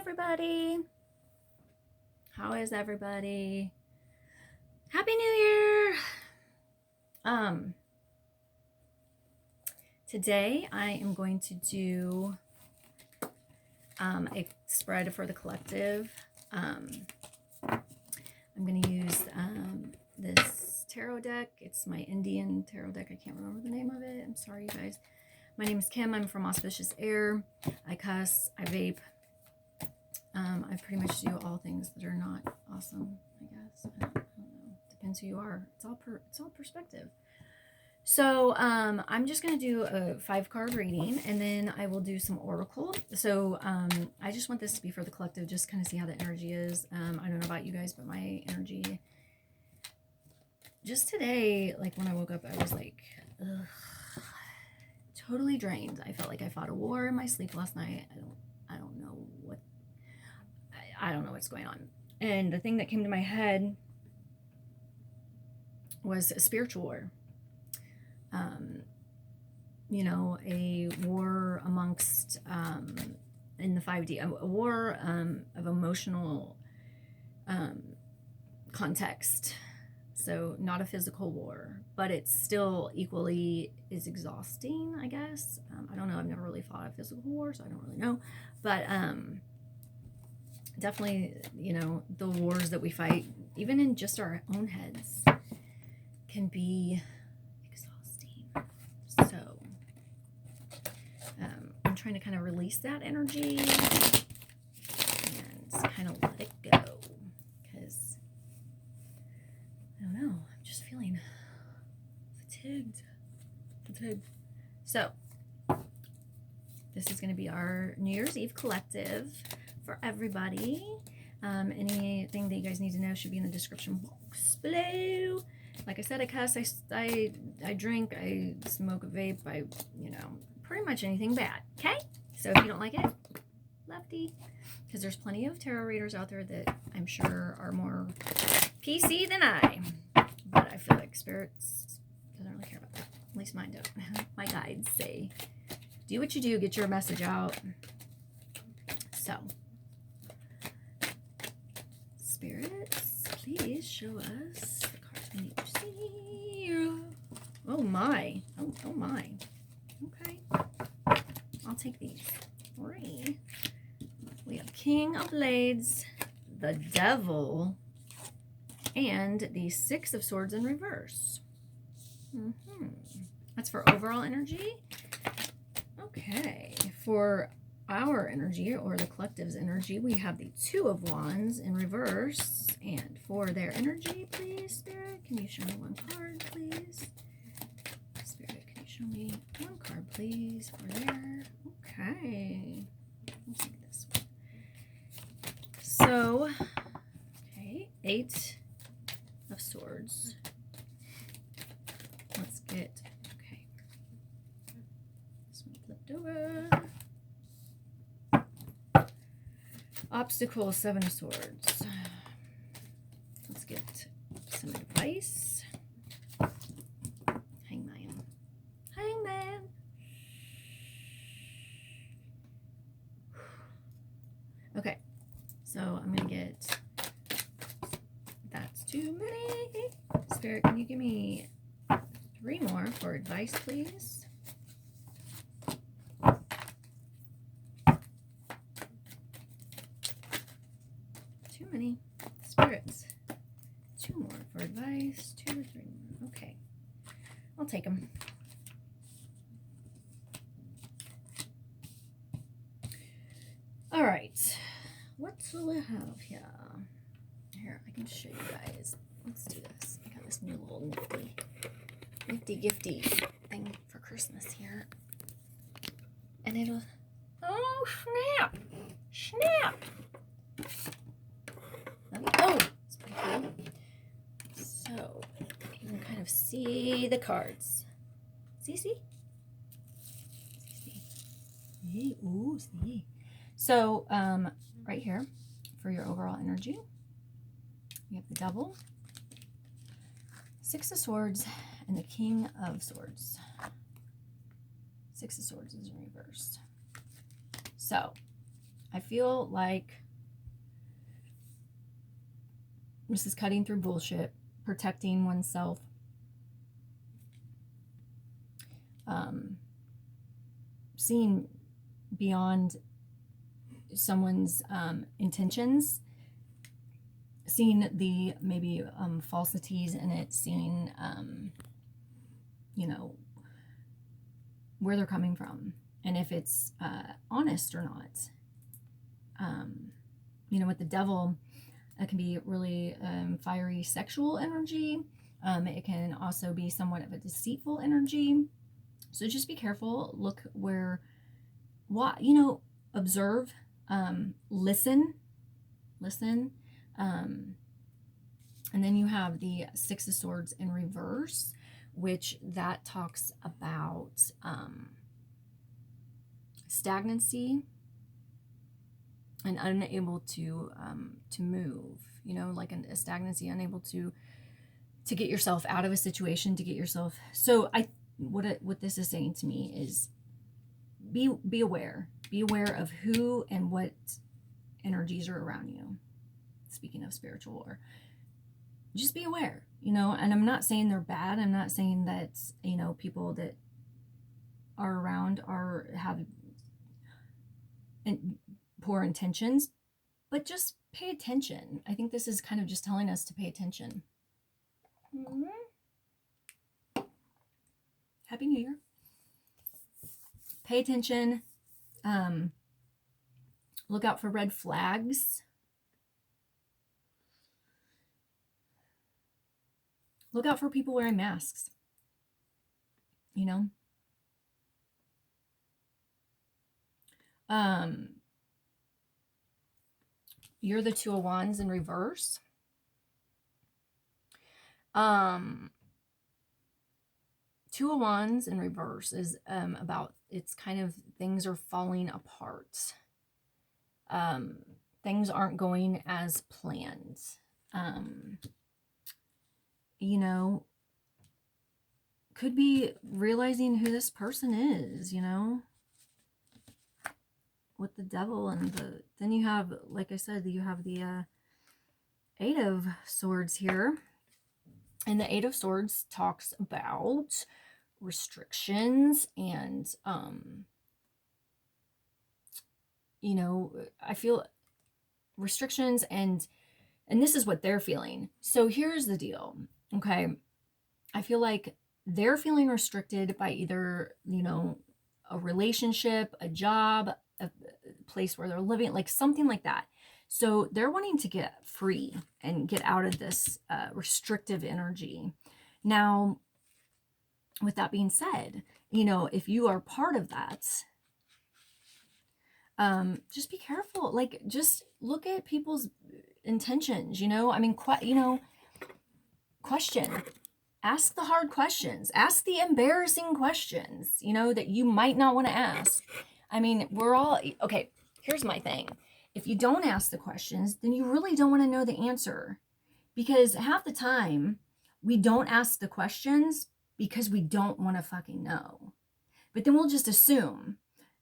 everybody. How is everybody? Happy New Year. Today I am going to do a spread for the collective. I'm going to use this tarot deck. It's my Indian tarot deck. I can't remember the name of it. I'm sorry, you guys. My name is Kim. I'm from Auspicious Air. I cuss. I vape. I pretty much do all things that are not awesome, I guess. I don't know. Depends who you are. It's all perspective. So I'm just going to do a 5-card reading, and then I will do some oracle. So I just want this to be for the collective, just kind of see how the energy is. I don't know about you guys, but my energy just today, like when I woke up, I was like, ugh, totally drained. I felt like I fought a war in my sleep last night. I don't know what's going on. And the thing that came to my head was a spiritual war. A war amongst, in the 5D, a war of emotional context. So not a physical war, but it's still equally is exhausting, I guess. I don't know. I've never really fought a physical war, so I don't really know. But definitely, the wars that we fight, even in just our own heads, can be exhausting. So I'm trying to kind of release that energy and kind of let it go, because I don't know, I'm just feeling fatigued. So this is going to be our New Year's Eve collective for everybody. Anything that you guys need to know should be in the description box below. Like I said, I cuss, I drink, I smoke, vape, pretty much anything bad. Okay? So if you don't like it, lefty. Because there's plenty of tarot readers out there that I'm sure are more PC than I. But I feel like spirits doesn't really care about that. At least mine don't. My guides say, do what you do, get your message out. So, spirits, please show us the cards we need to see. Oh my. Oh my. Okay. I'll take these 3. We have King of Blades, the Devil, and the 6 of Swords in reverse. That's for overall energy. Okay. For our energy, or the collective's energy, we have the 2 of Wands in reverse. And for their energy, please, Spirit, can you show me 1 card, please? Spirit, can you show me 1 card, please, for their... Okay. We'll take this one. So, okay, 8 of Swords. Let's get... Okay. This one flipped over. Obstacle, 7 of Swords. Let's get some advice. Hangman. Okay, so I'm gonna get... That's too many. Spirit, can you give me 3 more for advice, please? Too many. Spirits. 2 more for advice. 2 or 3 more. Okay. I'll take them. All right. What do we have here? Here, I can show you guys. Let's do this. I got this new little nifty gifty thing for Christmas here. And it'll... Oh, snap! Oh, it's pretty cool. So, you can kind of see the cards. See? Ooh, see. So, right here, for your overall energy, we have the Devil, 6 of Swords, and the King of Swords. 6 of Swords is in reverse. So, I feel like this is cutting through bullshit, protecting oneself, seeing beyond someone's intentions, seeing the maybe falsities in it, seeing you know, where they're coming from and if it's honest or not. You know, with the devil, it can be really fiery sexual energy. It can also be somewhat of a deceitful energy. So just be careful. Look where, what, you know, observe, listen. And then you have the Six of Swords in reverse, which that talks about stagnancy and unable to move. You know, like a stagnancy, unable to get yourself out of a situation, to get yourself. So what this is saying to me is be aware of who and what energies are around you. Speaking of spiritual war, just be aware, you know. And I'm not saying they're bad. I'm not saying that, you know, people that are around have poor intentions, but just pay attention. I think this is kind of just telling us to pay attention. Happy New Year. Pay attention. Look out for red flags. Look out for people wearing masks. You know? You're the Two of Wands in reverse. Two of Wands in reverse is about, it's kind of things are falling apart. Things aren't going as planned. You know, could be realizing who this person is, you know, with the devil. And then you have, like I said, you have the Eight of Swords here. And the Eight of Swords talks about restrictions and, you know, I feel restrictions and this is what they're feeling. So here's the deal. Okay. I feel like they're feeling restricted by either, you know, a relationship, a job, a place where they're living, like something like that. So they're wanting to get free and get out of this restrictive energy. Now, with that being said, you know, if you are part of that, just be careful. Like, just look at people's intentions, you know. I mean, question. Ask the hard questions. Ask the embarrassing questions, you know, that you might not want to ask. I mean, we're all, okay, here's my thing. If you don't ask the questions, then you really don't want to know the answer. Because half the time, we don't ask the questions because we don't want to fucking know. But then we'll just assume.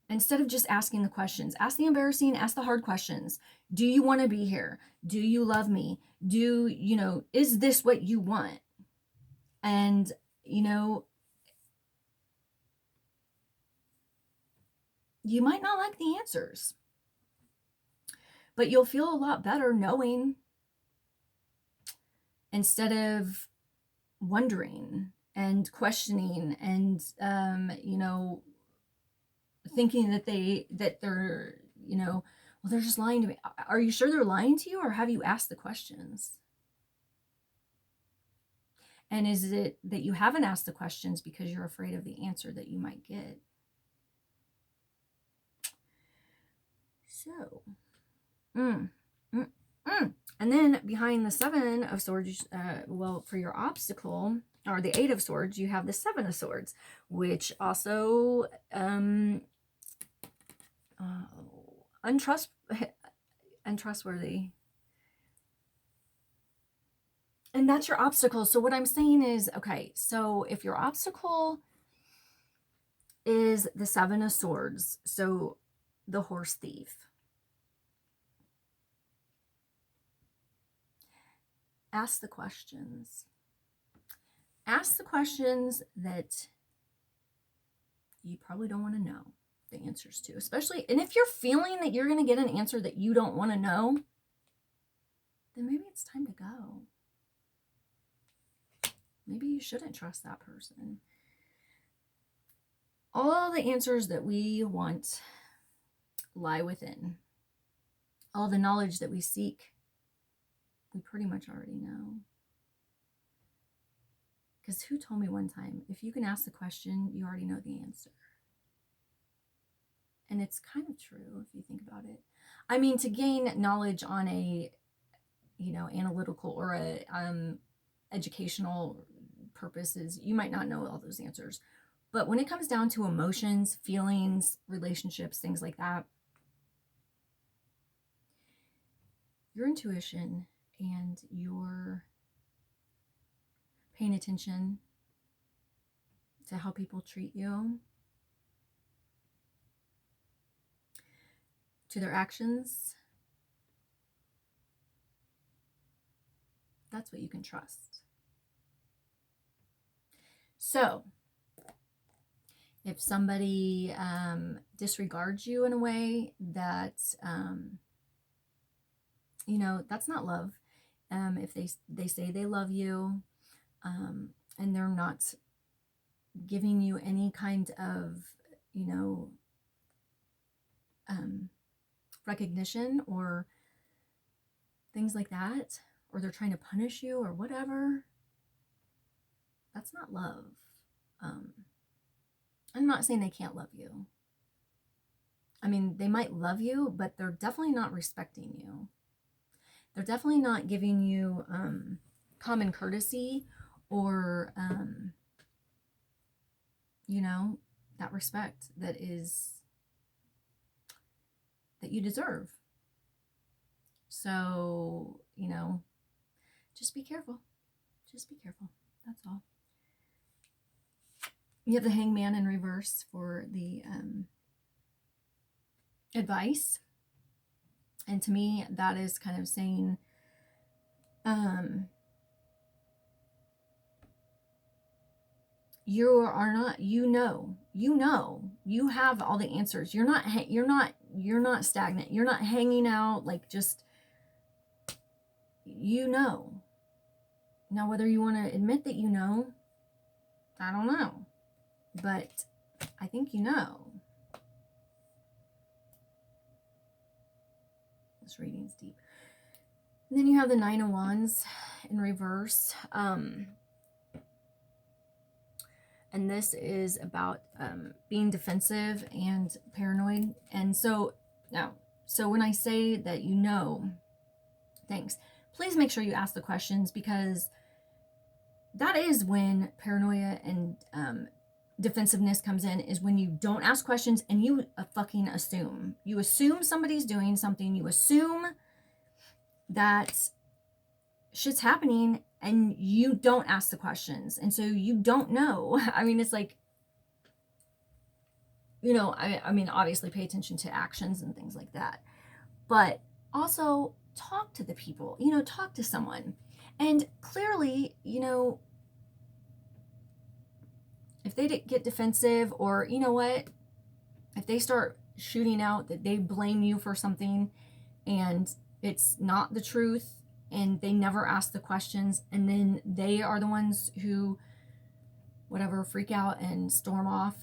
Instead of just asking the questions, ask the embarrassing, ask the hard questions. Do you want to be here? Do you love me? You know, is this what you want? And, you know, you might not like the answers, but you'll feel a lot better knowing instead of wondering and questioning and, you know, thinking that they're, you know, well, they're just lying to me. Are you sure they're lying to you, or have you asked the questions? And is it that you haven't asked the questions because you're afraid of the answer that you might get? So, and then behind the Seven of Swords, well, for your obstacle, or the Eight of Swords, you have the Seven of Swords, which also untrustworthy. And that's your obstacle. So what I'm saying is, okay, so if your obstacle is the Seven of Swords, so the horse thief, ask the questions. Ask the questions that you probably don't want to know the answers to, especially, and if you're feeling that you're going to get an answer that you don't want to know, then maybe it's time to go. Maybe you shouldn't trust that person. All the answers that we want lie within. All the knowledge that we seek, we pretty much already know. Because who told me one time, if you can ask the question, you already know the answer. And it's kind of true if you think about it. I mean, to gain knowledge on a, analytical or a educational purposes, you might not know all those answers. But when it comes down to emotions, feelings, relationships, things like that, your intuition and your paying attention to how people treat you, to their actions, that's what you can trust. So, if somebody disregards you in a way that, that's not love. If they say they love you, and they're not giving you any kind of, recognition or things like that, or they're trying to punish you or whatever, that's not love. I'm not saying they can't love you. I mean, they might love you, but they're definitely not respecting you. They're definitely not giving you common courtesy or, that respect that you deserve. So, just be careful. Just be careful. That's all. You have the Hangman in reverse for the advice. And to me, that is kind of saying, you are not, you have all the answers. You're not stagnant. You're not hanging out like just, Now, whether you want to admit that I don't know. But I think This reading's deep. And then you have the Nine of Wands in reverse. And this is about being defensive and paranoid. And so when I say that thanks, please make sure you ask the questions, because that is when paranoia and defensiveness comes in, is when you don't ask questions and you fucking assume. You assume somebody's doing something. You assume that shit's happening and you don't ask the questions. And so you don't know. I mean, it's like, I mean, obviously pay attention to actions and things like that. But also talk to the people, talk to someone. And clearly, if they get defensive, or if they start shooting out that they blame you for something and it's not the truth, and they never ask the questions, and then they are the ones who freak out and storm off,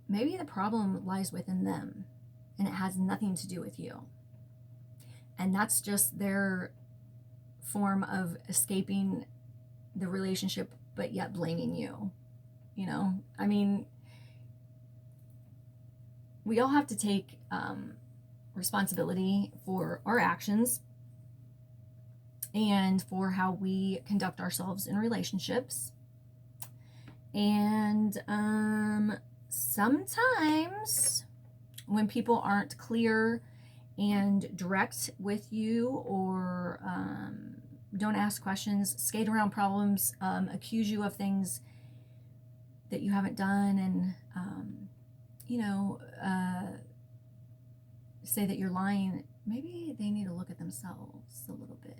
maybe the problem lies within them and it has nothing to do with you. And that's just their form of escaping the relationship, but yet blaming you. I mean, we all have to take responsibility for our actions and for how we conduct ourselves in relationships. And sometimes when people aren't clear and direct with you, or don't ask questions, skate around problems, accuse you of things that you haven't done, and say that you're lying, maybe they need to look at themselves a little bit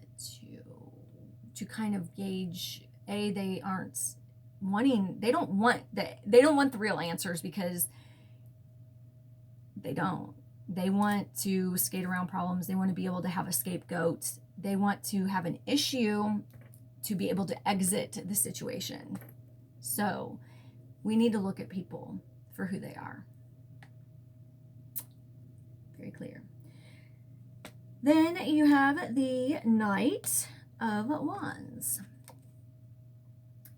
to kind of gauge, they aren't wanting, they don't want the real answers, because they don't. They want to skate around problems. They want to be able to have a scapegoat. They want to have an issue to be able to exit the situation. So we need to look at people for who they are. Very clear. Then you have the Knight of Wands.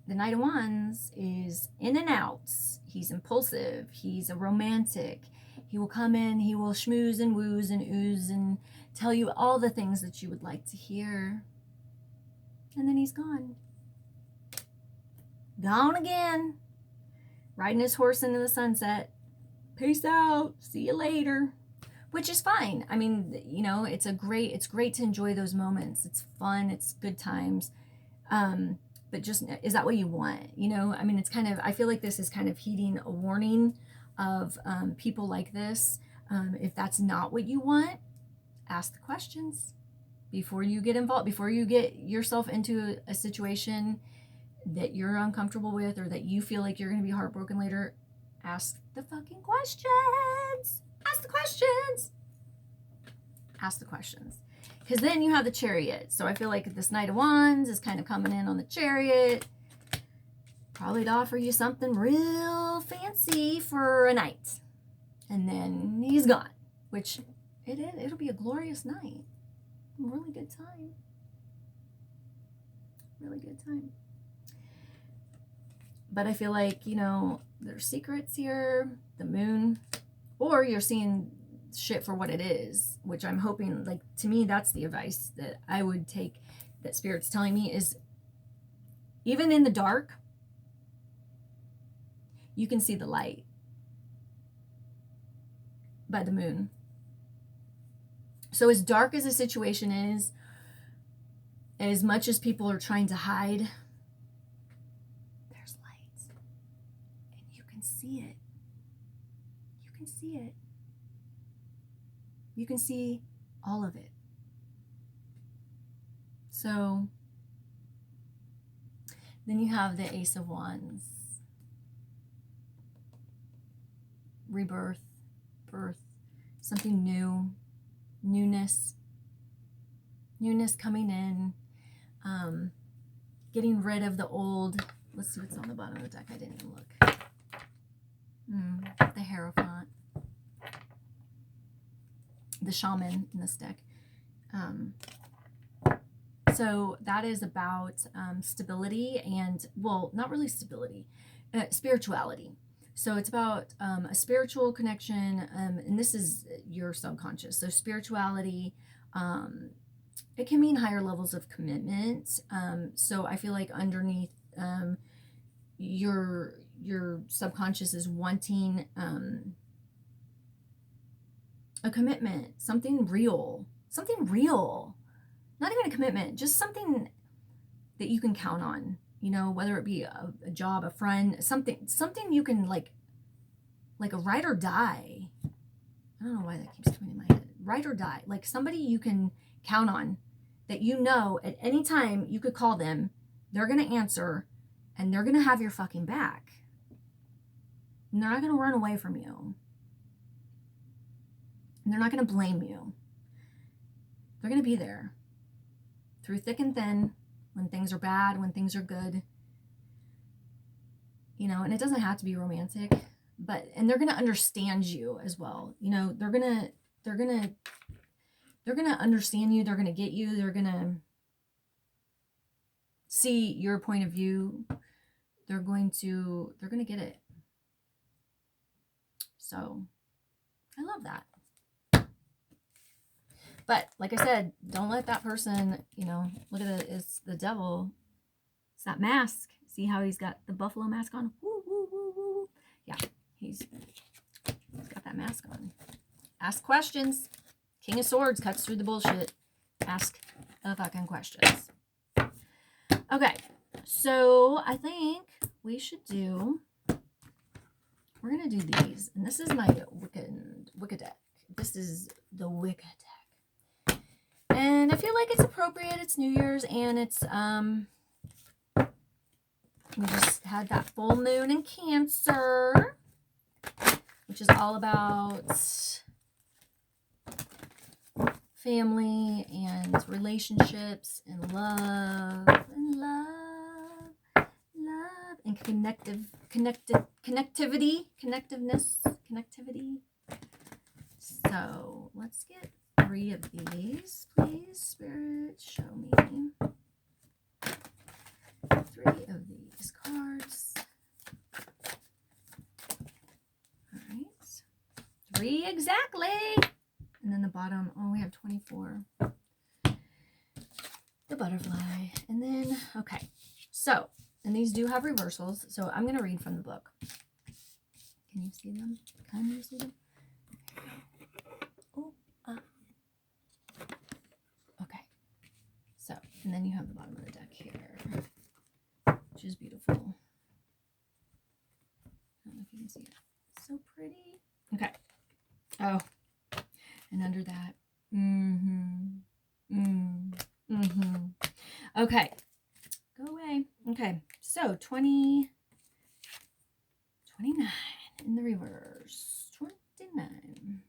The Knight of Wands is in and out. He's impulsive. He's a romantic. He will come in, he will schmooze and wooze and ooze and tell you all the things that you would like to hear. And then he's gone. Gone again. Riding his horse into the sunset. Peace out. See you later. Which is fine. I mean, you know, it's great to enjoy those moments. It's fun. It's good times. But just, is that what you want? You know, I mean, it's kind of, I feel like this is kind of heeding a warning of people like this. If that's not what you want, ask the questions before you get involved, before you get yourself into a situation that you're uncomfortable with, or that you feel like you're going to be heartbroken later. Ask the fucking questions. Ask the questions. Ask the questions. Because then you have the Chariot. So I feel like this Knight of Wands is kind of coming in on the Chariot. Probably to offer you something real fancy for a night. And then he's gone. Which, it'll be a glorious night. Really good time. Really good time. But I feel like, you know, there's secrets here. The Moon. Or you're seeing shit for what it is. Which I'm hoping, like, to me, that's the advice that I would take, that Spirit's telling me, is even in the dark, you can see the light by the moon. So as dark as a situation is, as much as people are trying to hide, there's light. And you can see it. You can see it. You can see all of it. So then you have the Ace of Wands. Rebirth, birth, something new, newness coming in, getting rid of the old. Let's see what's on the bottom of the deck. I didn't even look. The Hierophant, the Shaman in this deck. So that is about stability and, well, not really stability, spirituality. So it's about a spiritual connection, and this is your subconscious. So spirituality, it can mean higher levels of commitment. So I feel like underneath your subconscious is wanting a commitment, something real, not even a commitment, just something that you can count on. You know, whether it be a job, a friend, something you can, like a ride or die. I don't know why that keeps coming in my head. Ride or die. Like somebody you can count on, that you know at any time you could call them, they're going to answer, and they're going to have your fucking back. And they're not going to run away from you. And they're not going to blame you. They're going to be there through thick and thin. When things are bad, when things are good, you know, and it doesn't have to be romantic, and they're going to understand you as well. You know, they're going to understand you. They're going to get you. They're going to see your point of view. They're going to get it. So I love that. But like I said, don't let that person, you know, look at it, it's the devil. It's that mask. See how he's got the buffalo mask on? Woo, woo, woo, woo. Yeah, he's got that mask on. Ask questions. King of Swords cuts through the bullshit. Ask the fucking questions. Okay, so I think we should do, we're going to do these. And this is my Wicked deck. this is the Wicca deck. And I feel like it's appropriate. It's New Year's, and it's, we just had that full moon in Cancer, which is all about family and relationships and love and connectivity. So let's get 3 of these, please. Spirit, show me 3 of these cards. All right, 3 exactly. And then the bottom, oh, we have 24. The butterfly. And then, okay. So, and these do have reversals. So I'm going to read from the book. Can you see them? Can you see them? Oh, okay. So, and then you have the bottom of the deck here, which is beautiful. I don't know if you can see it. So pretty. Okay. Oh, and under that. Okay. Go away. Okay. So 20, 29 in the reverse. 29.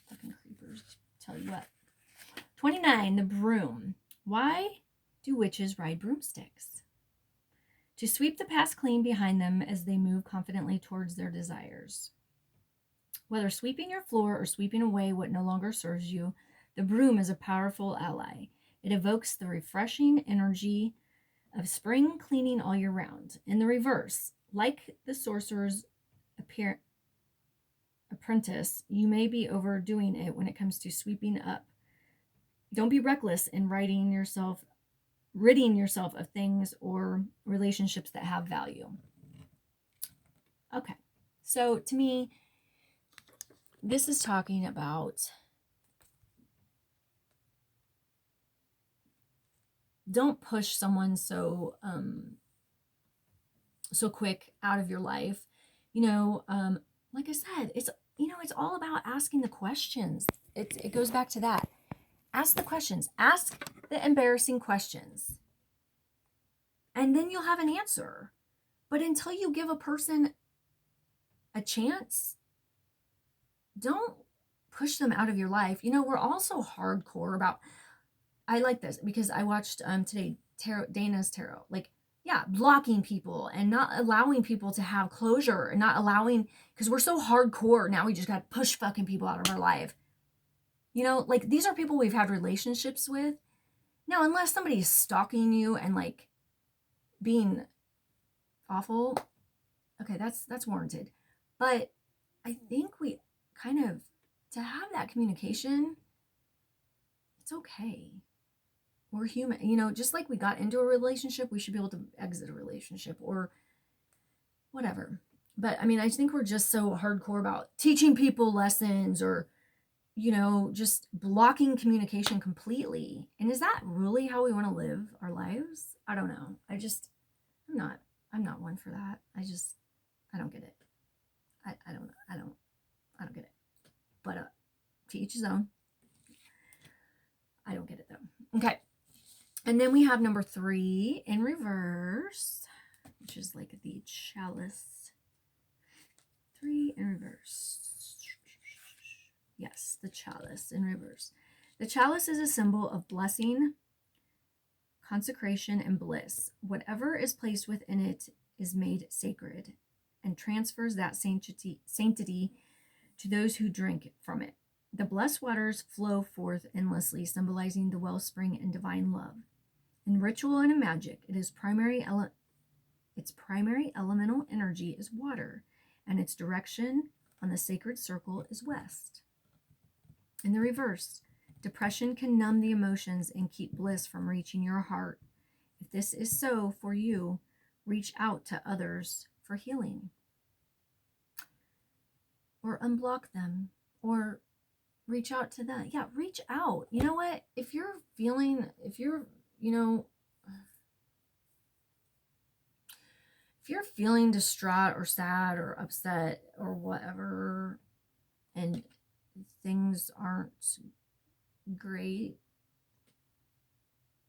Fucking creepers. Tell you what. 29, the broom. Why do witches ride broomsticks? To sweep the past clean behind them as they move confidently towards their desires. Whether sweeping your floor or sweeping away what no longer serves you, the broom is a powerful ally. It evokes the refreshing energy of spring cleaning all year round. In the reverse, like the sorcerer's apprentice, you may be overdoing it when it comes to sweeping up. Don't be reckless in ridding yourself of things or relationships that have value. Okay, so to me, this is talking about don't push someone so quick out of your life. Like I said, it's all about asking the questions. It goes back to that. Ask the questions. Ask the embarrassing questions. And then you'll have an answer. But until you give a person a chance, don't push them out of your life. We're all so hardcore about, I like this because I watched today Dana's tarot. Like, yeah, blocking people and not allowing people to have closure and not allowing, because we're so hardcore now, we just got to push fucking people out of our life. Like, these are people we've had relationships with. Now, unless somebody is stalking you and like being awful, okay, that's warranted. But I think we kind of, to have that communication, it's okay. We're human. Just like we got into a relationship, we should be able to exit a relationship or whatever. But I mean, I think we're just so hardcore about teaching people lessons or, just blocking communication completely. And is that really how we want to live our lives? I don't know. I'm not one for that. I don't get it. I don't get it. But to each his own. I don't get it though. Okay. And then we have number 3 in reverse, which is like the chalice. 3 in reverse. Yes, the chalice in reverse. The chalice is a symbol of blessing, consecration, and bliss. Whatever is placed within it is made sacred and transfers that sanctity to those who drink from it. The blessed waters flow forth endlessly, symbolizing the wellspring and divine love. In ritual and in magic, its primary elemental energy is water, and its direction on the sacred circle is west. In the reverse, depression can numb the emotions and keep bliss from reaching your heart. If this is so for you, reach out to others for healing. Or unblock them, or reach out to them. Yeah, reach out. You know what? If you're feeling distraught or sad or upset or whatever, and things aren't great,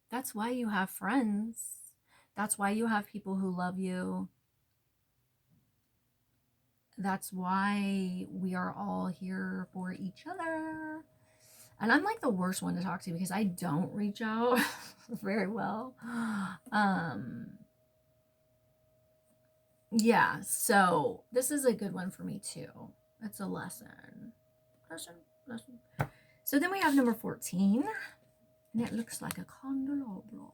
that's why you have friends. That's why you have people who love you. That's why we are all here for each other. And I'm like the worst one to talk to because I don't reach out very well. Yeah, so this is a good one for me too. It's a lesson. So then we have number 14, and it looks like a candelabra.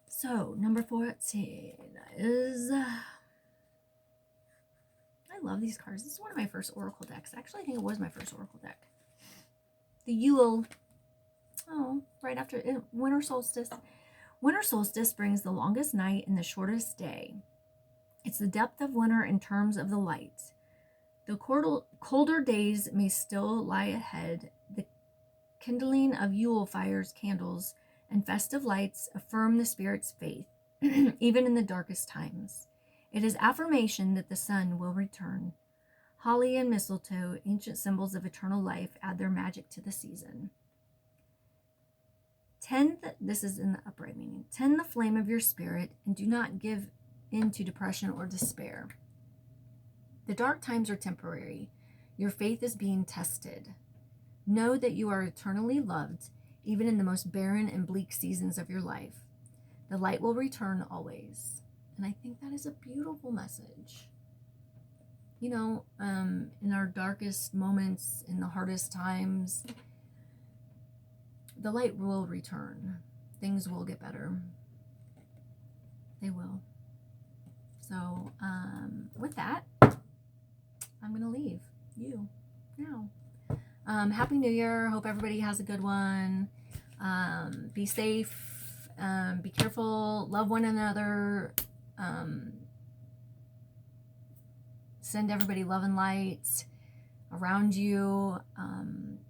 So number 14 is, I love these cards. This is one of my first oracle decks. Actually, I think it was my first oracle deck. The Yule. Oh, right after winter solstice. Winter solstice brings the longest night and the shortest day. It's the depth of winter in terms of the light. The colder days may still lie ahead. The kindling of Yule fires, candles, and festive lights affirm the spirit's faith, even in the darkest times. It is affirmation that the sun will return. Holly and mistletoe, ancient symbols of eternal life, add their magic to the season. This is in the upright meaning. Tend the flame of your spirit and do not give in to depression or despair. The dark times are temporary. Your faith is being tested. Know that you are eternally loved, even in the most barren and bleak seasons of your life. The light will return always. And I think that is a beautiful message. You know, in our darkest moments, in the hardest times, the light will return. Things will get better. They will. So, with that, I'm going to leave you now. Happy New Year. Hope everybody has a good one. Be safe. Be careful. Love one another. Send everybody love and light around you.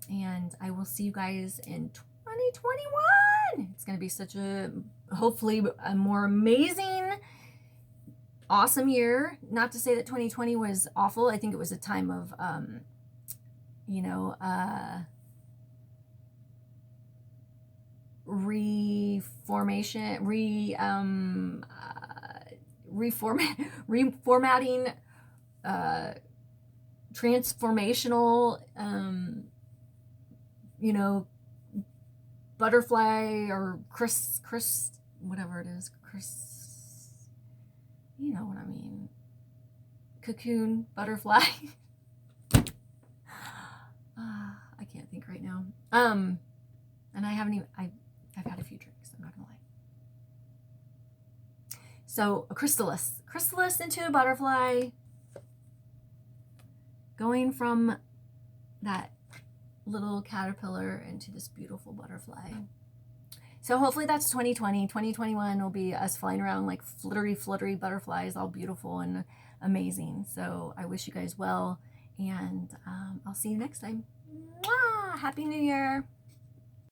And I will see you guys in 2021. It's going to be such a, hopefully, a more amazing, awesome year. Not to say that 2020 was awful. I think it was a time of, reformatting, transformational, butterfly or whatever it is, you know what I mean, cocoon, butterfly. I can't think right now. And I haven't even, I've had a few drinks, I'm not gonna lie. So a chrysalis into a butterfly, going from that little caterpillar into this beautiful butterfly. So hopefully that's 2020. 2021 will be us flying around like fluttery butterflies, all beautiful and amazing. So I wish you guys well, and I'll see you next time. Mwah! Happy New Year.